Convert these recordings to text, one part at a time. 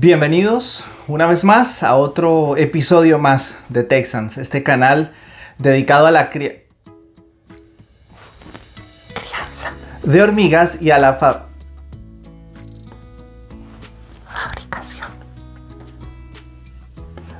Bienvenidos una vez más a otro episodio más de Texans, este canal dedicado a la crianza de hormigas y a la fabricación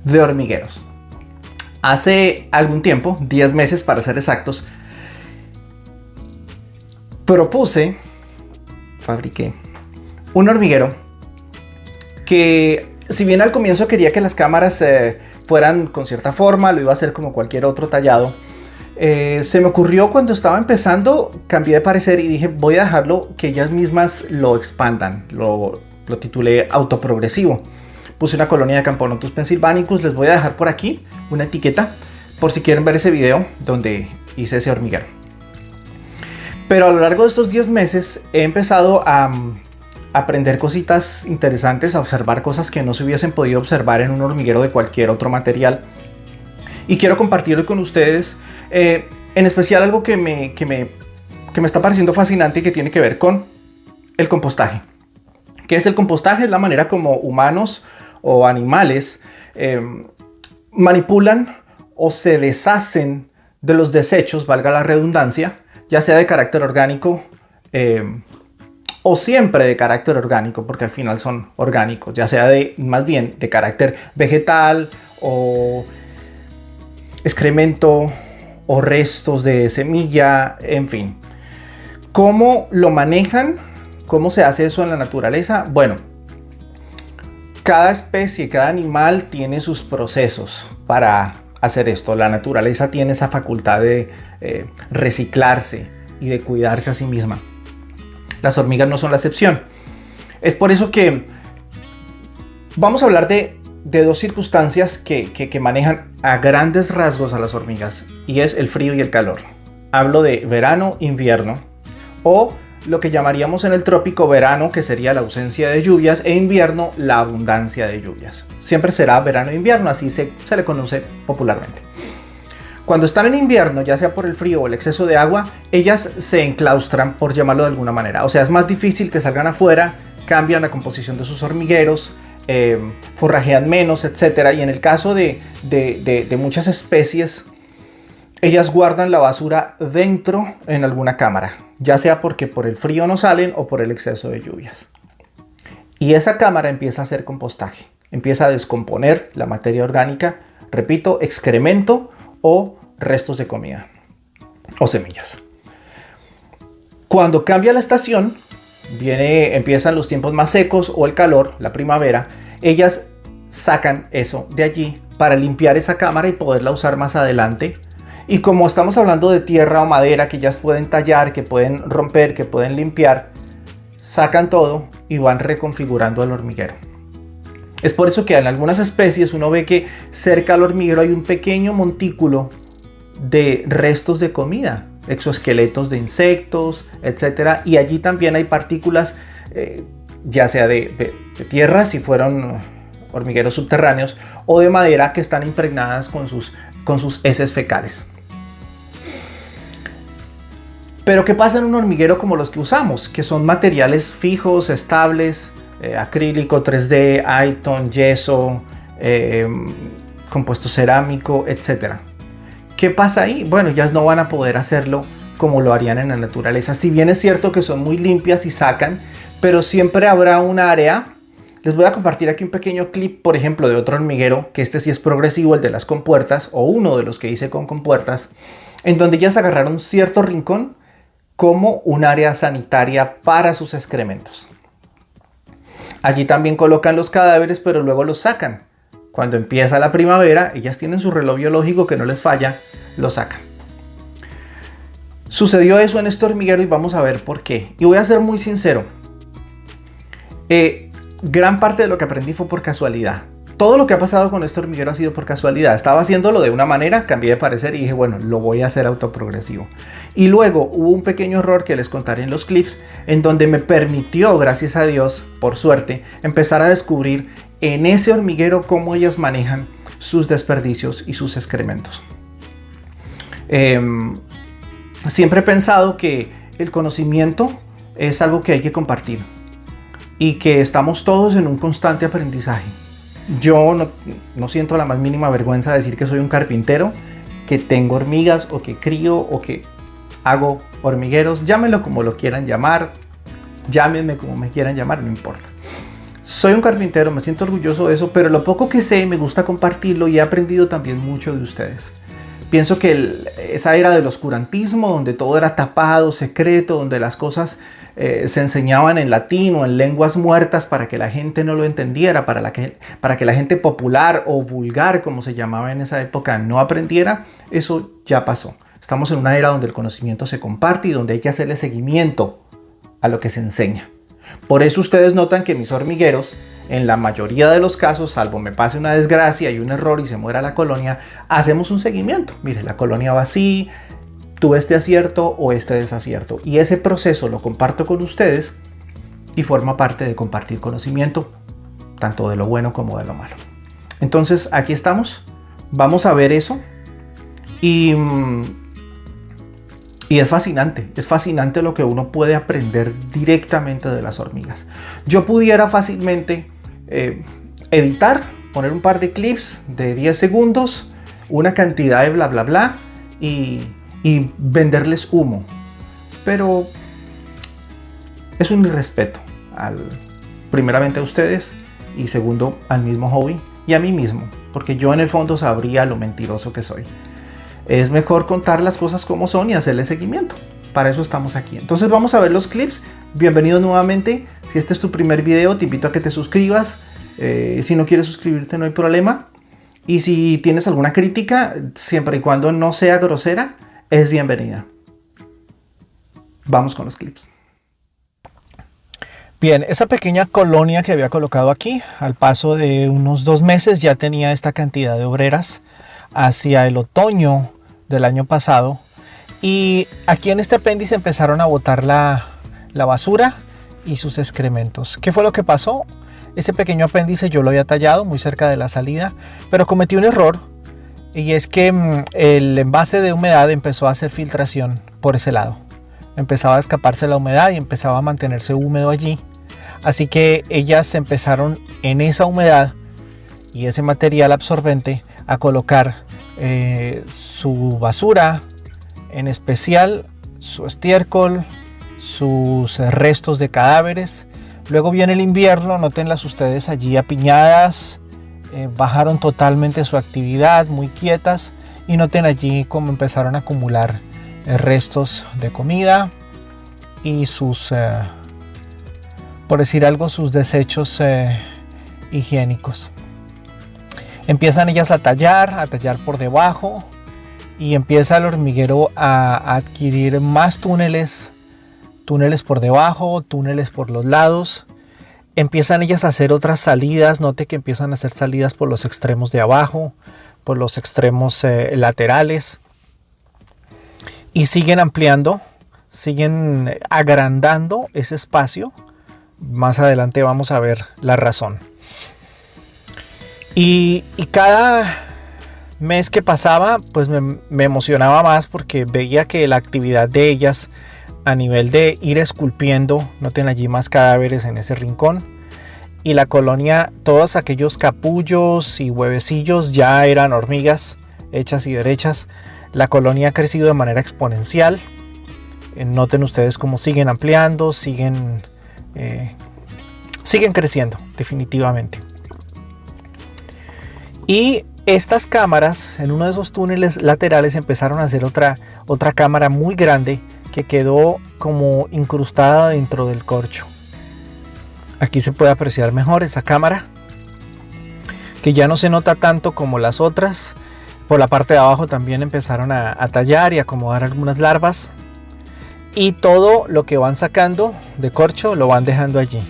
de hormigueros. Hace algún tiempo, 10 meses para ser exactos, fabriqué un hormiguero que, si bien al comienzo quería que las cámaras fueran con cierta forma, lo iba a hacer como cualquier otro tallado, se me ocurrió cuando estaba empezando, cambié de parecer y dije voy a dejarlo que ellas mismas lo expandan. Lo titulé autoprogresivo. Puse una colonia de Camponotus pennsylvanicus. Les voy a dejar por aquí una etiqueta por si quieren ver ese video donde hice ese hormiguero. Pero a lo largo de estos 10 meses he empezado a aprender cositas interesantes, a observar cosas que no se hubiesen podido observar en un hormiguero de cualquier otro material. Y quiero compartirlo con ustedes, en especial algo que me está pareciendo fascinante y que tiene que ver con el compostaje. ¿Qué es el compostaje? Es la manera como humanos o animales manipulan o se deshacen de los desechos, valga la redundancia, ya sea de carácter orgánico o siempre de carácter orgánico, porque al final son orgánicos, ya sea más bien de carácter vegetal o excremento o restos de semilla, en fin. ¿Cómo lo manejan? ¿Cómo se hace eso en la naturaleza? Bueno, cada especie, cada animal tiene sus procesos para hacer esto. La naturaleza tiene esa facultad de reciclarse y de cuidarse a sí misma. Las hormigas no son la excepción. Es por eso que vamos a hablar de dos circunstancias que manejan a grandes rasgos a las hormigas, y es el frío y el calor. Hablo de verano, invierno, o lo que llamaríamos en el trópico verano, que sería la ausencia de lluvias, e invierno, la abundancia de lluvias. Siempre será verano e invierno, así se le conoce popularmente. Cuando están en invierno, ya sea por el frío o el exceso de agua, ellas se enclaustran, por llamarlo de alguna manera. O sea, es más difícil que salgan afuera, cambian la composición de sus hormigueros, forrajean menos, etc. Y en el caso de muchas especies, ellas guardan la basura dentro en alguna cámara, ya sea porque por el frío no salen o por el exceso de lluvias. Y esa cámara empieza a hacer compostaje, empieza a descomponer la materia orgánica, repito, excremento o restos de comida o semillas. Cuando cambia la estación, empiezan los tiempos más secos o el calor, la primavera, ellas sacan eso de allí para limpiar esa cámara y poderla usar más adelante. Y como estamos hablando de tierra o madera que ellas pueden tallar, que pueden romper, que pueden limpiar, sacan todo y van reconfigurando el hormiguero. Es por eso que en algunas especies uno ve que cerca al hormiguero hay un pequeño montículo de restos de comida, exoesqueletos de insectos, etc. Y allí también hay partículas, ya sea de tierra, si fueron hormigueros subterráneos, o de madera, que están impregnadas con sus heces fecales. Pero ¿qué pasa en un hormiguero como los que usamos? Que son materiales fijos, estables, acrílico, 3D, Aiton, yeso, compuesto cerámico, etc. ¿Qué pasa ahí? Bueno, ellas no van a poder hacerlo como lo harían en la naturaleza. Si bien es cierto que son muy limpias y sacan, pero siempre habrá un área. Les voy a compartir aquí un pequeño clip, por ejemplo, de otro hormiguero, que este sí es progresivo, el de las compuertas, o uno de los que hice con compuertas, en donde ellas agarraron cierto rincón como un área sanitaria para sus excrementos. Allí también colocan los cadáveres, pero luego los sacan. Cuando empieza la primavera, ellas tienen su reloj biológico que no les falla, lo sacan. Sucedió eso en este hormiguero y vamos a ver por qué. Y voy a ser muy sincero. Gran parte de lo que aprendí fue por casualidad. Todo lo que ha pasado con este hormiguero ha sido por casualidad. Estaba haciéndolo de una manera, cambié de parecer y dije, bueno, lo voy a hacer autoprogresivo. Y luego hubo un pequeño error que les contaré en los clips, en donde me permitió, gracias a Dios, por suerte, empezar a descubrir en ese hormiguero cómo ellas manejan sus desperdicios y sus excrementos. Siempre he pensado que el conocimiento es algo que hay que compartir. y que estamos todos en un constante aprendizaje. Yo no siento la más mínima vergüenza de decir que soy un carpintero, que tengo hormigas o que crío o que hago hormigueros, llámenlo como lo quieran llamar, llámenme como me quieran llamar, no importa. Soy un carpintero, me siento orgulloso de eso, pero lo poco que sé me gusta compartirlo y he aprendido también mucho de ustedes. Pienso que esa era del oscurantismo, donde todo era tapado, secreto, donde las cosas se enseñaban en latín o en lenguas muertas para que la gente no lo entendiera, para que la gente popular o vulgar, como se llamaba en esa época, no aprendiera, eso ya pasó. Estamos en una era donde el conocimiento se comparte y donde hay que hacerle seguimiento a lo que se enseña. Por eso ustedes notan que mis hormigueros, en la mayoría de los casos, salvo me pase una desgracia y un error y se muera la colonia, hacemos un seguimiento. Mire, la colonia va así, tuve este acierto o este desacierto. Y ese proceso lo comparto con ustedes y forma parte de compartir conocimiento, tanto de lo bueno como de lo malo. Entonces, aquí estamos. Vamos a ver eso. Y es fascinante lo que uno puede aprender directamente de las hormigas. Yo pudiera fácilmente editar, poner un par de clips de 10 segundos, una cantidad de bla bla bla y venderles humo. Pero es un irrespeto primeramente a ustedes y segundo al mismo hobby y a mí mismo, porque yo en el fondo sabría lo mentiroso que soy. Es mejor contar las cosas como son y hacerle seguimiento. Para eso estamos aquí. Entonces vamos a ver los clips. Bienvenido nuevamente. Si este es tu primer video, te invito a que te suscribas. Si no quieres suscribirte, no hay problema. Y si tienes alguna crítica, siempre y cuando no sea grosera, es bienvenida. Vamos con los clips. Bien, esa pequeña colonia que había colocado aquí, al paso de unos 2 meses ya tenía esta cantidad de obreras. Hacia el otoño del año pasado, y aquí en este apéndice empezaron a botar la basura y sus excrementos. ¿Qué fue lo que pasó? Ese pequeño apéndice yo lo había tallado muy cerca de la salida, pero cometí un error, y es que el envase de humedad empezó a hacer filtración por ese lado. Empezaba a escaparse la humedad y empezaba a mantenerse húmedo allí, así que ellas empezaron en esa humedad y ese material absorbente a colocar su basura, en especial su estiércol, sus restos de cadáveres. Luego viene el invierno, nótenlas ustedes allí apiñadas, bajaron totalmente su actividad, muy quietas, y noten allí cómo empezaron a acumular restos de comida y sus, por decir algo, sus desechos higiénicos. Empiezan ellas a tallar por debajo, y empieza el hormiguero a adquirir más túneles por debajo, túneles por los lados. Empiezan ellas a hacer otras salidas. Note que empiezan a hacer salidas por los extremos de abajo, por los extremos laterales, y siguen ampliando, siguen agrandando ese espacio. Más adelante vamos a ver la razón. Y cada mes que pasaba, pues me emocionaba más, porque veía que la actividad de ellas a nivel de ir esculpiendo, noten allí más cadáveres en ese rincón, y la colonia, todos aquellos capullos y huevecillos ya eran hormigas hechas y derechas. La colonia ha crecido de manera exponencial. Noten ustedes cómo siguen ampliando, siguen creciendo definitivamente. Y estas cámaras, en uno de esos túneles laterales, empezaron a hacer otra cámara muy grande que quedó como incrustada dentro del corcho. Aquí se puede apreciar mejor esa cámara, que ya no se nota tanto como las otras. Por la parte de abajo también empezaron a tallar y acomodar algunas larvas, y todo lo que van sacando de corcho lo van dejando allí.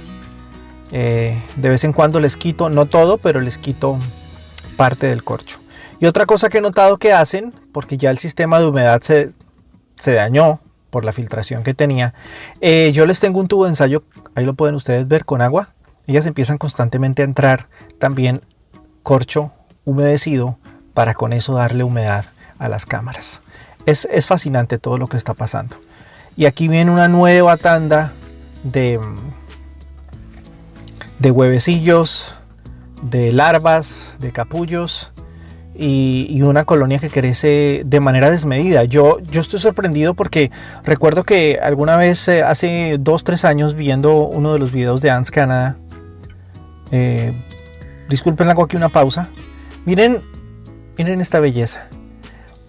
De vez en cuando les quito, no todo, pero les quito parte del corcho. Y otra cosa que he notado que hacen, porque ya el sistema de humedad se dañó por la filtración que tenía, yo les tengo un tubo de ensayo, ahí lo pueden ustedes ver, con agua. Ellas empiezan constantemente a entrar también corcho humedecido, para con eso darle humedad a las cámaras. Es fascinante todo lo que está pasando. Y aquí viene una nueva tanda huevecillos, de larvas, de capullos y una colonia que crece de manera desmedida. Yo estoy sorprendido porque recuerdo que alguna vez hace 2-3 años viendo uno de los videos de Ants Canada, disculpen, hago aquí una pausa. Miren esta belleza.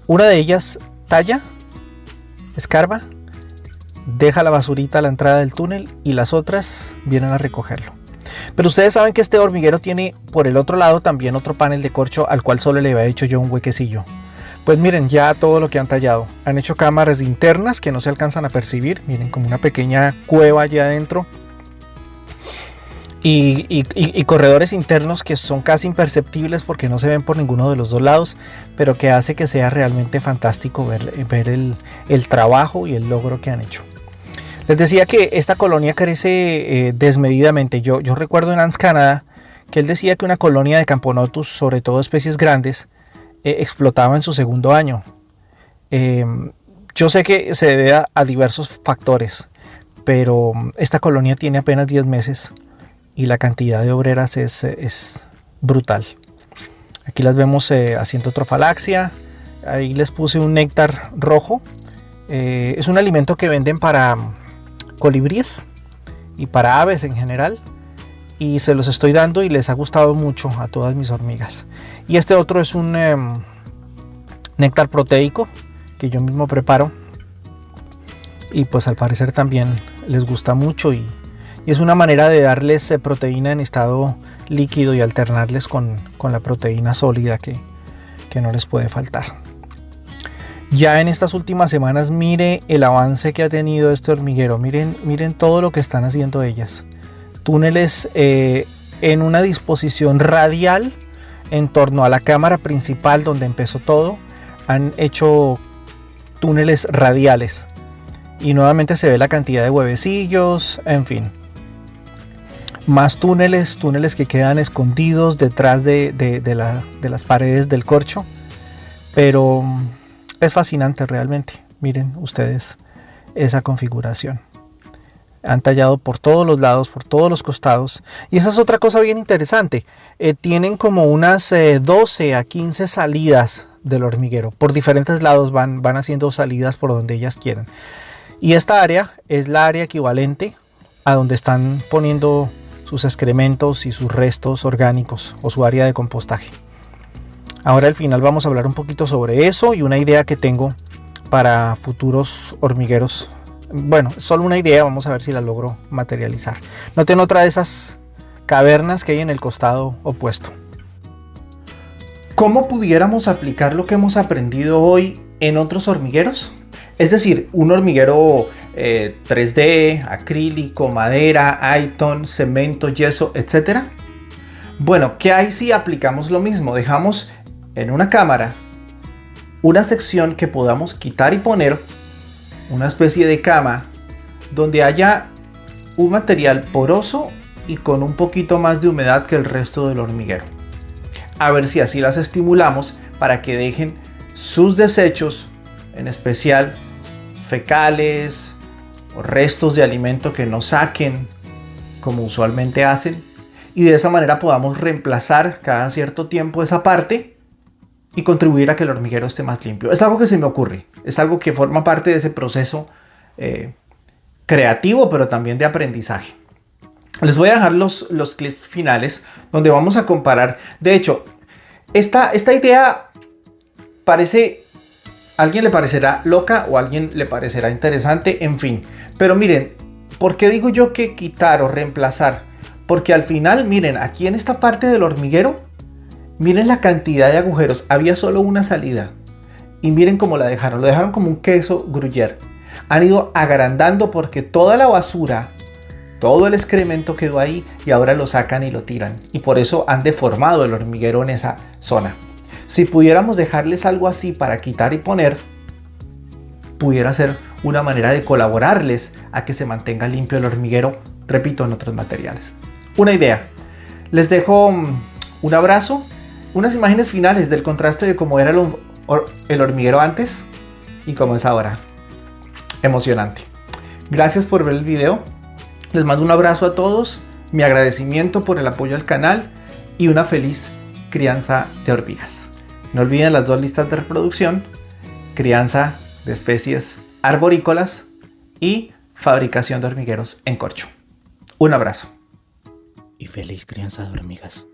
Una de ellas talla, escarba, deja la basurita a la entrada del túnel y las otras vienen a recogerlo. Pero ustedes saben que este hormiguero tiene por el otro lado también otro panel de corcho al cual solo le había hecho yo un huequecillo. Pues miren ya todo lo que han tallado. Han hecho cámaras internas que no se alcanzan a percibir. Miren, como una pequeña cueva allí adentro. Y corredores internos que son casi imperceptibles porque no se ven por ninguno de los dos lados, pero que hace que sea realmente fantástico ver el trabajo y el logro que han hecho. Les decía que esta colonia crece desmedidamente. Yo recuerdo en Ants Canada que él decía que una colonia de Camponotus, sobre todo especies grandes, explotaba en su segundo año. Yo sé que se debe a diversos factores, pero esta colonia tiene apenas 10 meses y la cantidad de obreras es brutal. Aquí las vemos haciendo trofalaxia. Ahí les puse un néctar rojo. Es un alimento que venden para colibríes y para aves en general, y se los estoy dando y les ha gustado mucho a todas mis hormigas. Y este otro es un néctar proteico que yo mismo preparo y pues al parecer también les gusta mucho, y es una manera de darles proteína en estado líquido y alternarles con la proteína sólida que no les puede faltar. Ya en estas últimas semanas, mire el avance que ha tenido este hormiguero. Miren todo lo que están haciendo ellas. Túneles en una disposición radial en torno a la cámara principal donde empezó todo. Han hecho túneles radiales. Y nuevamente se ve la cantidad de huevecillos, en fin. Más túneles que quedan escondidos detrás de las paredes del corcho. Pero es fascinante realmente. Miren ustedes esa configuración. Han tallado por todos los lados, por todos los costados. Y esa es otra cosa bien interesante. Tienen como unas 12 a 15 salidas del hormiguero. Por diferentes lados van haciendo salidas por donde ellas quieren. Y esta área es la área equivalente a donde están poniendo sus excrementos y sus restos orgánicos o su área de compostaje. Ahora al final vamos a hablar un poquito sobre eso y una idea que tengo para futuros hormigueros. Bueno, solo una idea, vamos a ver si la logro materializar. Noten otra de esas cavernas que hay en el costado opuesto. ¿Cómo pudiéramos aplicar lo que hemos aprendido hoy en otros hormigueros? Es decir, un hormiguero 3D, acrílico, madera, Aiton, cemento, yeso, etc. Bueno, ¿qué hay si aplicamos lo mismo? Dejamos en una cámara una sección que podamos quitar y poner, una especie de cama donde haya un material poroso y con un poquito más de humedad que el resto del hormiguero. A ver si así las estimulamos para que dejen sus desechos, en especial fecales o restos de alimento que no saquen como usualmente hacen, y de esa manera podamos reemplazar cada cierto tiempo esa parte y contribuir a que el hormiguero esté más limpio. Es algo que se me ocurre, es algo que forma parte de ese proceso creativo, pero también de aprendizaje. Les voy a dejar los clips finales donde vamos a comparar. De hecho, esta idea parece, a alguien le parecerá loca o a alguien le parecerá interesante, en fin. Pero miren, ¿por qué digo yo que quitar o reemplazar? Porque al final, miren, aquí en esta parte del hormiguero, miren la cantidad de agujeros. Había solo una salida. Y miren cómo la dejaron. Lo dejaron como un queso gruyère. Han ido agrandando porque toda la basura, todo el excremento quedó ahí y ahora lo sacan y lo tiran. Y por eso han deformado el hormiguero en esa zona. Si pudiéramos dejarles algo así para quitar y poner, pudiera ser una manera de colaborarles a que se mantenga limpio el hormiguero, repito, en otros materiales. Una idea. Les dejo un abrazo, unas imágenes finales del contraste de cómo era el hormiguero antes y cómo es ahora. Emocionante. Gracias por ver el video. Les mando un abrazo a todos mi agradecimiento por el apoyo al canal y una feliz crianza de hormigas. No olviden las 2 listas de reproducción: crianza de especies arborícolas y fabricación de hormigueros en corcho. Un abrazo. Y feliz crianza de hormigas.